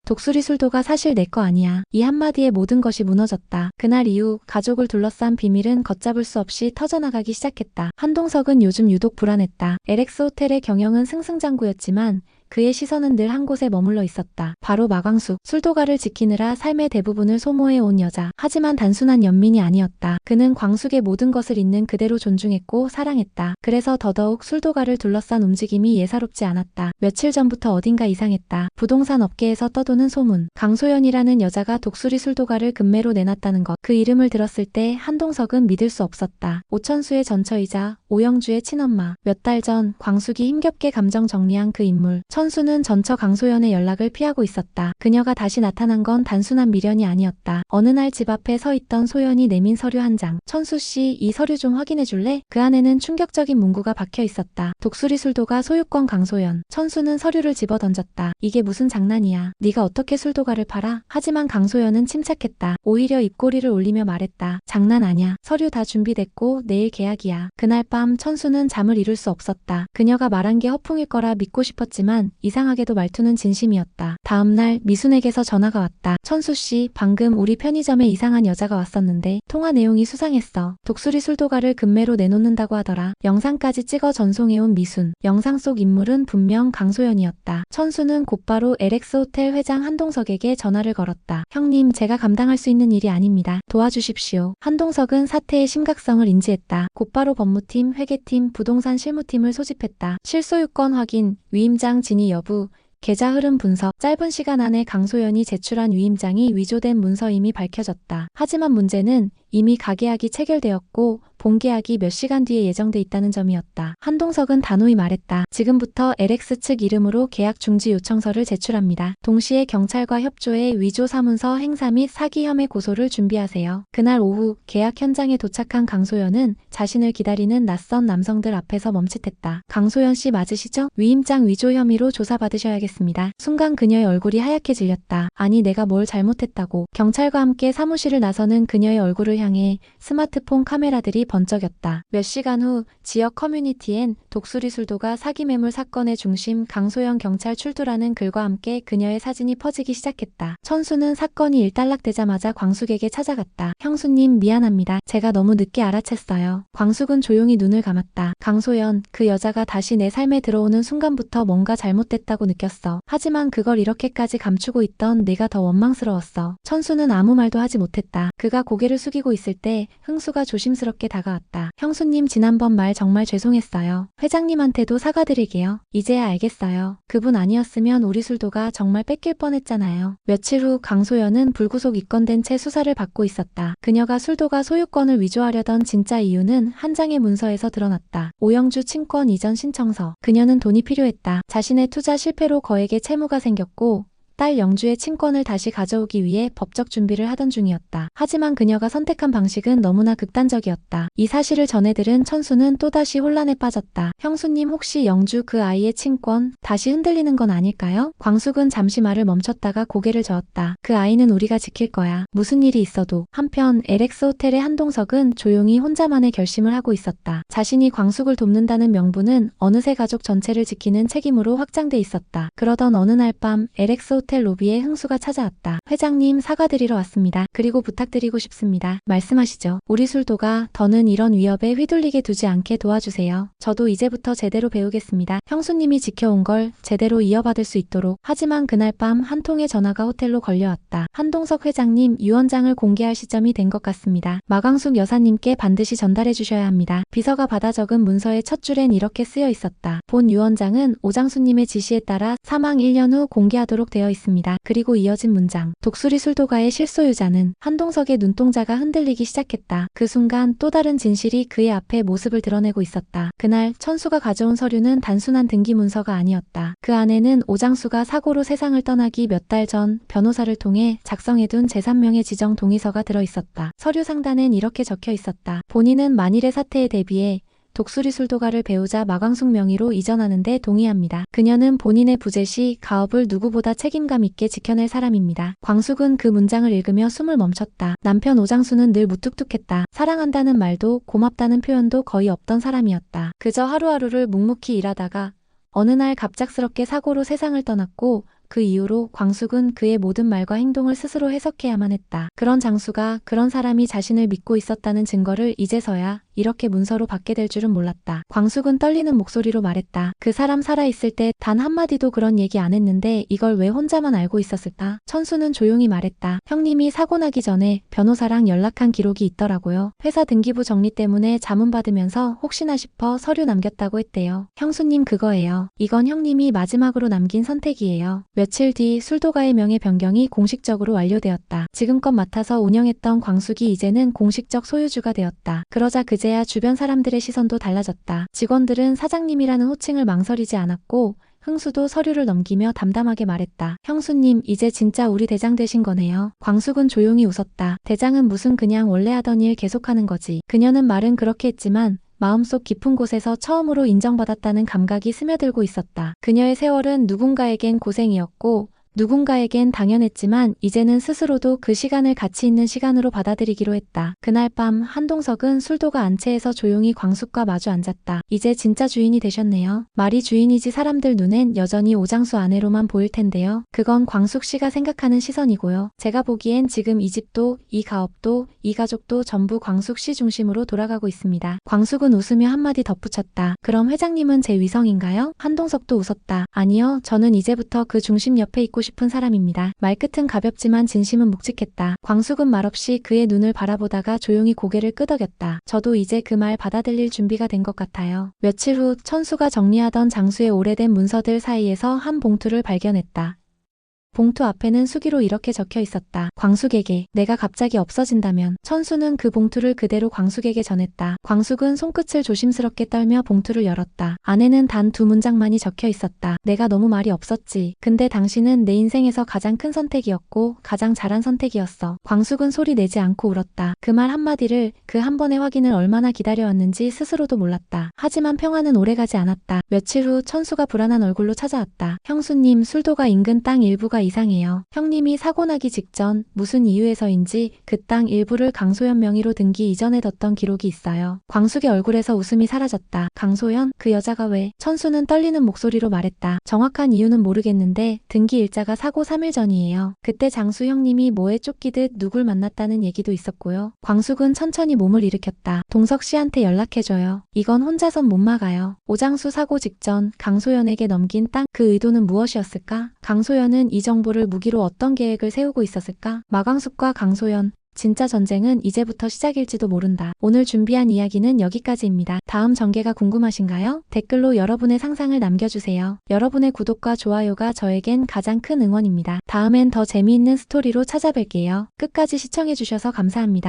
독수리 술도가 사실 내 거 아니야. 이 한마디에 모든 것이 무너졌다. 그날 이후 가족을 둘러싼 비밀은 걷잡을 수 없이 터져나가기 시작했다. 한동석은 요즘 유독 불안했다. LX 호텔의 경영은 승승장구였지만 그의 시선은 늘 한 곳에 머물러 있었다. 바로 마광숙. 술도가를 지키느라 삶의 대부분을 소모해 온 여자. 하지만 단순한 연민이 아니었다. 그는 광숙의 모든 것을 있는 그대로 존중했고 사랑했다. 그래서 더더욱 술도가를 둘러싼 움직임이 예사롭지 않았다. 며칠 전부터 어딘가 이상했다. 부동산 업계에서 떠도는 소문. 강소연이라는 여자가 독수리 술도가를 금매로 내놨다는 것. 그 이름을 들었을 때 한동석은 믿을 수 없었다. 오천수의 전처이자 오영주의 친엄마. 몇 달 전 광숙이 힘겹게 감정 정리한 그 인물. 천수는 전처 강소연의 연락을 피하고 있었다. 그녀가 다시 나타난 건 단순한 미련이 아니었다. 어느 날 집 앞에 서 있던 소연이 내민 서류 한 장. 천수씨, 이 서류 좀 확인해 줄래? 그 안에는 충격적인 문구가 박혀 있었다. 독수리 술도가 소유권 강소연. 천수는 서류를 집어던졌다. 이게 무슨 장난이야. 네가 어떻게 술도가를 팔아? 하지만 강소연은 침착했다. 오히려 입꼬리를 올리며 말했다. 장난 아냐. 서류 다 준비됐고 내일 계약이야. 그날 밤 천수는 잠을 이룰 수 없었다. 그녀가 말한 게 허풍일 거라 믿고 싶었지만 이상하게도 말투는 진심이었다. 다음날 미순에게서 전화가 왔다. 천수씨, 방금 우리 편의점에 이상한 여자가 왔었는데 통화 내용이 수상했어. 독수리 술도가를 금매로 내놓는다고 하더라. 영상까지 찍어 전송해온 미순. 영상 속 인물은 분명 강소연이었다. 천수는 곧바로 LX 호텔 회장 한동석에게 전화를 걸었다. 형님, 제가 감당할 수 있는 일이 아닙니다. 도와주십시오. 한동석은 사태의 심각성을 인지했다. 곧바로 법무팀, 회계팀, 부동산 실무팀을 소집했다. 실소유권 확인, 위임장 진위 여부, 계좌 흐름 분석. 짧은 시간 안에 강소연이 제출한 위임장이 위조된 문서임이 밝혀졌다. 하지만 문제는 이미 가계약이 체결되었고 본계약이 몇 시간 뒤에 예정돼 있다는 점이었다. 한동석은 단호히 말했다. 지금부터 LX 측 이름으로 계약 중지 요청서를 제출합니다. 동시에 경찰과 협조해 위조 사문서 행사 및 사기 혐의 고소를 준비하세요. 그날 오후 계약 현장에 도착한 강소연은 자신을 기다리는 낯선 남성들 앞에서 멈칫했다. 강소연 씨 맞으시죠? 위임장 위조 혐의로 조사받으셔야겠습니다. 순간 그녀의 얼굴이 하얗게 질렸다. 아니, 내가 뭘 잘못했다고. 경찰과 함께 사무실을 나서는 그녀의 얼굴을 향해 스마트폰 카메라들이 번쩍였다. 몇 시간 후 지역 커뮤니티엔 독수리 술도가 사기 매물 사건의 중심 강소연 경찰 출두라는 글과 함께 그녀의 사진이 퍼지기 시작했다. 천수는 사건이 일단락되자마자 광숙에게 찾아갔다. 형수님, 미안합니다. 제가 너무 늦게 알아챘어요. 광숙은 조용히 눈을 감았다. 강소연, 그 여자가 다시 내 삶에 들어오는 순간부터 뭔가 잘못됐다고 느꼈어. 하지만 그걸 이렇게까지 감추고 있던 내가 더 원망스러웠어. 천수는 아무 말도 하지 못했다. 그가 고개를 숙이고 있을 때 흥수가 조심스럽게 다가왔다. 형수님, 지난번 말 정말 죄송했어요. 회장님한테도 사과드릴게요. 이제야 알겠어요. 그분 아니었으면 우리 술도가 정말 뺏길 뻔했잖아요. 며칠 후 강소연은 불구속 입건된 채 수사를 받고 있었다. 그녀가 술도가 소유권을 위조하려던 진짜 이유는 한 장의 문서에서 드러났다. 오영주 친권 이전 신청서. 그녀는 돈이 필요했다. 자신의 투자 실패로 거액의 채무가 생겼고 딸 영주의 친권을 다시 가져오기 위해 법적 준비를 하던 중이었다. 하지만 그녀가 선택한 방식은 너무나 극단적이었다. 이 사실을 전해들은 천수는 또다시 혼란에 빠졌다. 형수님, 혹시 영주 그 아이의 친권 다시 흔들리는 건 아닐까요? 광숙은 잠시 말을 멈췄다가 고개를 저었다. 그 아이는 우리가 지킬 거야. 무슨 일이 있어도. 한편 LX 호텔의 한동석은 조용히 혼자만의 결심을 하고 있었다. 자신이 광숙을 돕는다는 명분은 어느새 가족 전체를 지키는 책임으로 확장돼 있었다. 그러던 어느 날 밤 LX 호텔 로비에 흥수가 찾아왔다. 회장님, 사과드리러 왔습니다. 그리고 부탁드리고 싶습니다. 말씀하시죠. 우리 술도가 더는 이런 위협에 휘둘리게 두지 않게 도와주세요. 저도 이제부터 제대로 배우겠습니다. 형수님이 지켜온 걸 제대로 이어받을 수 있도록. 하지만 그날 밤 한 통의 전화가 호텔로 걸려왔다. 한동석 회장님, 유언장을 공개할 시점이 된 것 같습니다. 마광숙 여사님께 반드시 전달해 주셔야 합니다. 비서가 받아 적은 문서의 첫 줄엔 이렇게 쓰여 있었다. 본 유언장은 오장수님의 지시에 따라 사망 1년 후 공개하도록 되어 있습니다. 그리고 이어진 문장. 독수리 술도가의 실소유자는. 한동석의 눈동자가 흔들리기 시작했다. 그 순간 또 다른 진실이 그의 앞에 모습을 드러내고 있었다. 그날 천수가 가져온 서류는 단순한 등기 문서가 아니었다. 그 안에는 오장수가 사고로 세상을 떠나기 몇 달 전 변호사를 통해 작성해둔 제3명의 지정 동의서가 들어있었다. 서류 상단엔 이렇게 적혀 있었다. 본인은 만일의 사태에 대비해 독수리 술도가를 배우자 마광숙 명의로 이전하는 데 동의합니다. 그녀는 본인의 부재 시 가업을 누구보다 책임감 있게 지켜낼 사람입니다. 광숙은 그 문장을 읽으며 숨을 멈췄다. 남편 오장수는 늘 무뚝뚝했다. 사랑한다는 말도 고맙다는 표현도 거의 없던 사람이었다. 그저 하루하루를 묵묵히 일하다가 어느 날 갑작스럽게 사고로 세상을 떠났고 그 이후로 광숙은 그의 모든 말과 행동을 스스로 해석해야만 했다. 그런 장수가 그런 사람이 자신을 믿고 있었다는 증거를 이제서야 이렇게 문서로 받게 될 줄은 몰랐다. 광숙은 떨리는 목소리로 말했다. 그 사람 살아있을 때 단 한마디도 그런 얘기 안 했는데 이걸 왜 혼자만 알고 있었을까? 천수는 조용히 말했다. 형님이 사고 나기 전에 변호사랑 연락한 기록이 있더라고요. 회사 등기부 정리 때문에 자문받으면서 혹시나 싶어 서류 남겼다고 했대요. 형수님 그거예요. 이건 형님이 마지막으로 남긴 선택이에요. 며칠 뒤 술도가의 명예 변경이 공식적으로 완료되었다. 지금껏 맡아서 운영했던 광숙이 이제는 공식적 소유주가 되었다. 그러자 그제야 주변 사람들의 시선도 달라졌다. 직원들은 사장님이라는 호칭을 망설이지 않았고 흥수도 서류를 넘기며 담담하게 말했다. 형수님, 이제 진짜 우리 대장 되신 거네요. 광숙은 조용히 웃었다. 대장은 무슨 그냥 원래 하던 일 계속하는 거지. 그녀는 말은 그렇게 했지만 마음속 깊은 곳에서 처음으로 인정받았다는 감각이 스며들고 있었다. 그녀의 세월은 누군가에겐 고생이었고 누군가에겐 당연했지만 이제는 스스로도 그 시간을 가치 있는 시간으로 받아들이기로 했다. 그날 밤 한동석은 술도가 안채에서 조용히 광숙과 마주 앉았다. 이제 진짜 주인이 되셨네요. 말이 주인이지 사람들 눈엔 여전히 오장수 아내로만 보일 텐데요. 그건 광숙 씨가 생각하는 시선이고요. 제가 보기엔 지금 이 집도, 이 가업도, 이 가족도 전부 광숙 씨 중심으로 돌아가고 있습니다. 광숙은 웃으며 한마디 덧붙였다. 그럼 회장님은 제 위성인가요? 한동석도 웃었다. 아니요, 저는 이제부터 그 중심 옆에 있고 싶은 사람입니다. 말끝은 가볍지만 진심은 묵직했다. 광숙은 말없이 그의 눈을 바라보다가 조용히 고개를 끄덕였다. 저도 이제 그 말 받아들일 준비가 된 것 같아요. 며칠 후 천수가 정리하던 장수의 오래된 문서들 사이에서 한 봉투를 발견했다. 봉투 앞에는 수기로 이렇게 적혀 있었다. 광숙에게 내가 갑자기 없어진다면. 천수는 그 봉투를 그대로 광숙에게 전했다. 광숙은 손끝을 조심스럽게 떨며 봉투를 열었다. 안에는 단 2문장만이 적혀 있었다. 내가 너무 말이 없었지. 근데 당신은 내 인생에서 가장 큰 선택이었고 가장 잘한 선택이었어. 광숙은 소리 내지 않고 울었다. 그 말 한마디를 그 한 번의 확인을 얼마나 기다려왔는지 스스로도 몰랐다. 하지만 평화는 오래가지 않았다. 며칠 후 천수가 불안한 얼굴로 찾아왔다. 형수님, 술도가 인근 땅 일부가 이상해요. 형님이 사고 나기 직전 무슨 이유에서인지 그 땅 일부를 강소연 명의로 등기 이전에 뒀던 기록이 있어요. 광숙의 얼굴에서 웃음이 사라졌다. 강소연? 그 여자가 왜? 천수는 떨리는 목소리로 말했다. 정확한 이유는 모르겠는데 등기 일자가 사고 3일 전이에요. 그때 장수 형님이 뭐에 쫓기듯 누굴 만났다는 얘기도 있었고요. 광숙은 천천히 몸을 일으켰다. 동석 씨한테 연락해줘요. 이건 혼자선 못 막아요. 오장수 사고 직전 강소연에게 넘긴 땅, 그 의도는 무엇이었을까? 강소연은 이 정보를 무기로 어떤 계획을 세우고 있었을까? 마광숙과 강소연, 진짜 전쟁은 이제부터 시작일지도 모른다. 오늘 준비한 이야기는 여기까지입니다. 다음 전개가 궁금하신가요? 댓글로 여러분의 상상을 남겨주세요. 여러분의 구독과 좋아요가 저에겐 가장 큰 응원입니다. 다음엔 더 재미있는 스토리로 찾아뵐게요. 끝까지 시청해주셔서 감사합니다.